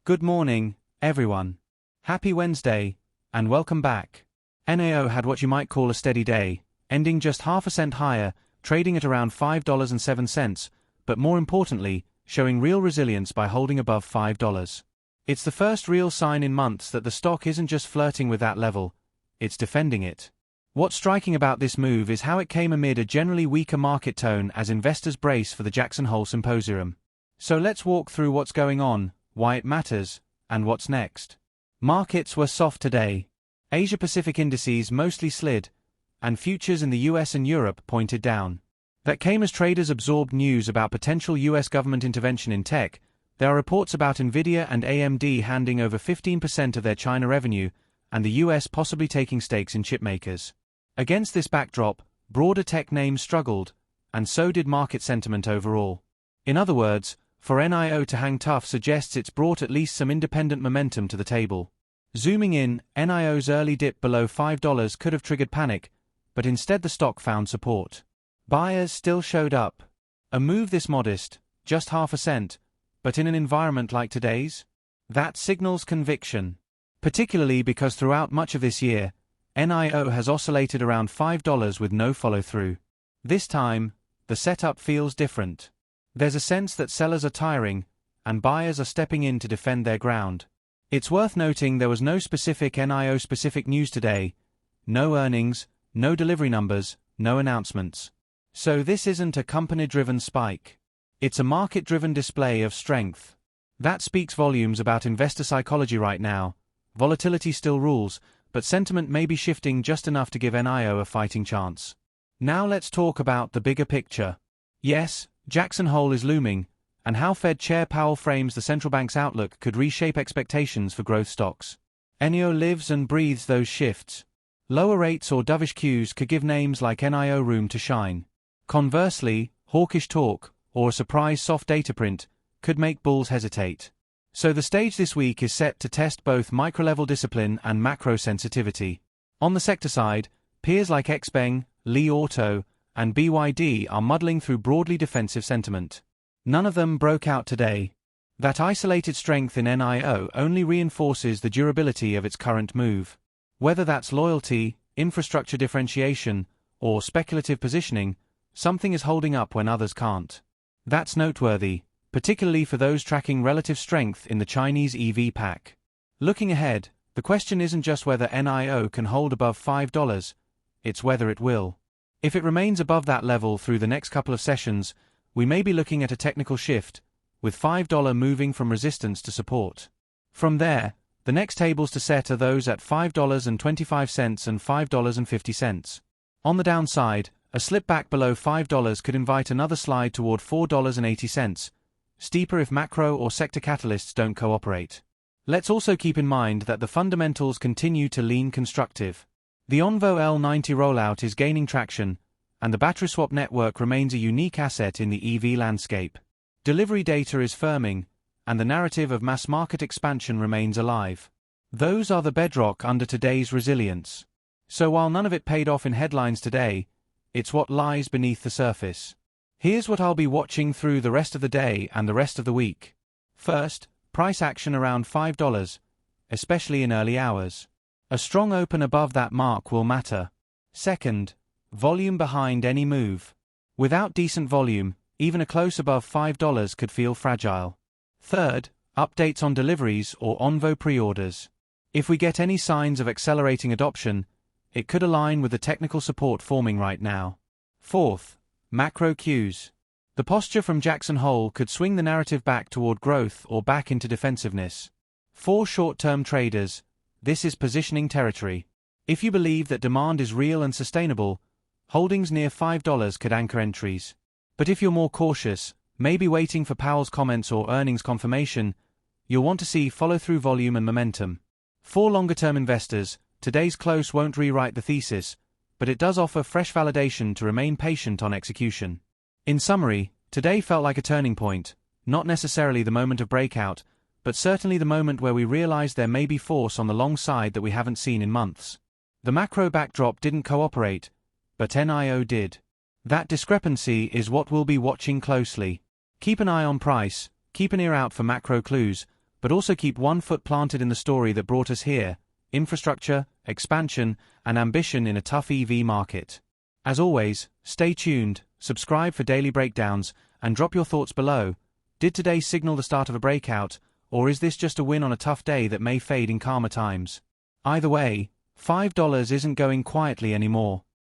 Good morning, everyone. Happy Wednesday, and welcome back. NIO had what you might call a steady day, ending just 0.5% higher, trading at around $5.07, but more importantly, showing real resilience by holding above $5. It's the first real sign in months that the stock isn't just flirting with that level, it's defending it. What's striking about this move is how it came amid a generally weaker market tone as investors brace for the Jackson Hole Symposium. So let's walk through what's going on, why it matters, and what's next. Markets were soft today. Asia-Pacific indices mostly slid, and futures in the US and Europe pointed down. That came as traders absorbed news about potential US government intervention in tech. There are reports about Nvidia and AMD handing over 15% of their China revenue, and the US possibly taking stakes in chipmakers. Against this backdrop, broader tech names struggled, and so did market sentiment overall. In other words, for NIO to hang tough suggests it's brought at least some independent momentum to the table. Zooming in, NIO's early dip below $5 could have triggered panic, but instead the stock found support. Buyers still showed up. A move this modest, just 0.5%, but in an environment like today's? That signals conviction. Particularly because throughout much of this year, NIO has oscillated around $5 with no follow-through. This time, the setup feels different. There's a sense that sellers are tiring, and buyers are stepping in to defend their ground. It's worth noting there was no specific NIO-specific news today, no earnings, no delivery numbers, no announcements. So this isn't a company-driven spike. It's a market-driven display of strength. That speaks volumes about investor psychology right now. Volatility still rules, but sentiment may be shifting just enough to give NIO a fighting chance. Now let's talk about the bigger picture. Yes, Jackson Hole is looming, and how Fed Chair Powell frames the central bank's outlook could reshape expectations for growth stocks. NIO lives and breathes those shifts. Lower rates or dovish cues could give names like NIO room to shine. Conversely, hawkish talk, or a surprise soft data print, could make bulls hesitate. So the stage this week is set to test both micro-level discipline and macro sensitivity. On the sector side, peers like XPeng, Li Auto, and BYD are muddling through broadly defensive sentiment. None of them broke out today. That isolated strength in NIO only reinforces the durability of its current move. Whether that's loyalty, infrastructure differentiation, or speculative positioning, something is holding up when others can't. That's noteworthy, particularly for those tracking relative strength in the Chinese EV pack. Looking ahead, the question isn't just whether NIO can hold above $5, it's whether it will. If it remains above that level through the next couple of sessions, we may be looking at a technical shift, with $5 moving from resistance to support. From there, the next tables to set are those at $5.25 and $5.50. On the downside, a slip back below $5 could invite another slide toward $4.80, steeper if macro or sector catalysts don't cooperate. Let's also keep in mind that the fundamentals continue to lean constructive. The Onvo L90 rollout is gaining traction, and the battery swap network remains a unique asset in the EV landscape. Delivery data is firming, and the narrative of mass market expansion remains alive. Those are the bedrock under today's resilience. So while none of it paid off in headlines today, it's what lies beneath the surface. Here's what I'll be watching through the rest of the day and the rest of the week. First, price action around $5, especially in early hours. A strong open above that mark will matter. Second, volume behind any move. Without decent volume, even a close above $5 could feel fragile. Third, updates on deliveries or Onvo pre-orders. If we get any signs of accelerating adoption, it could align with the technical support forming right now. Fourth, macro cues. The posture from Jackson Hole could swing the narrative back toward growth or back into defensiveness. For short-term traders, this is positioning territory. If you believe that demand is real and sustainable, holdings near $5 could anchor entries. But if you're more cautious, maybe waiting for Powell's comments or earnings confirmation, you'll want to see follow-through volume and momentum. For longer-term investors, today's close won't rewrite the thesis, but it does offer fresh validation to remain patient on execution. In summary, today felt like a turning point, not necessarily the moment of breakout, but certainly the moment where we realized there may be force on the long side that we haven't seen in months. The macro backdrop didn't cooperate, but NIO did. That discrepancy is what we'll be watching closely. Keep an eye on price, keep an ear out for macro clues, but also keep one foot planted in the story that brought us here: infrastructure, expansion, and ambition in a tough EV market. As always, stay tuned, subscribe for daily breakdowns, and drop your thoughts below. Did today signal the start of a breakout, or is this just a win on a tough day that may fade in calmer times? Either way, $5 isn't going quietly anymore.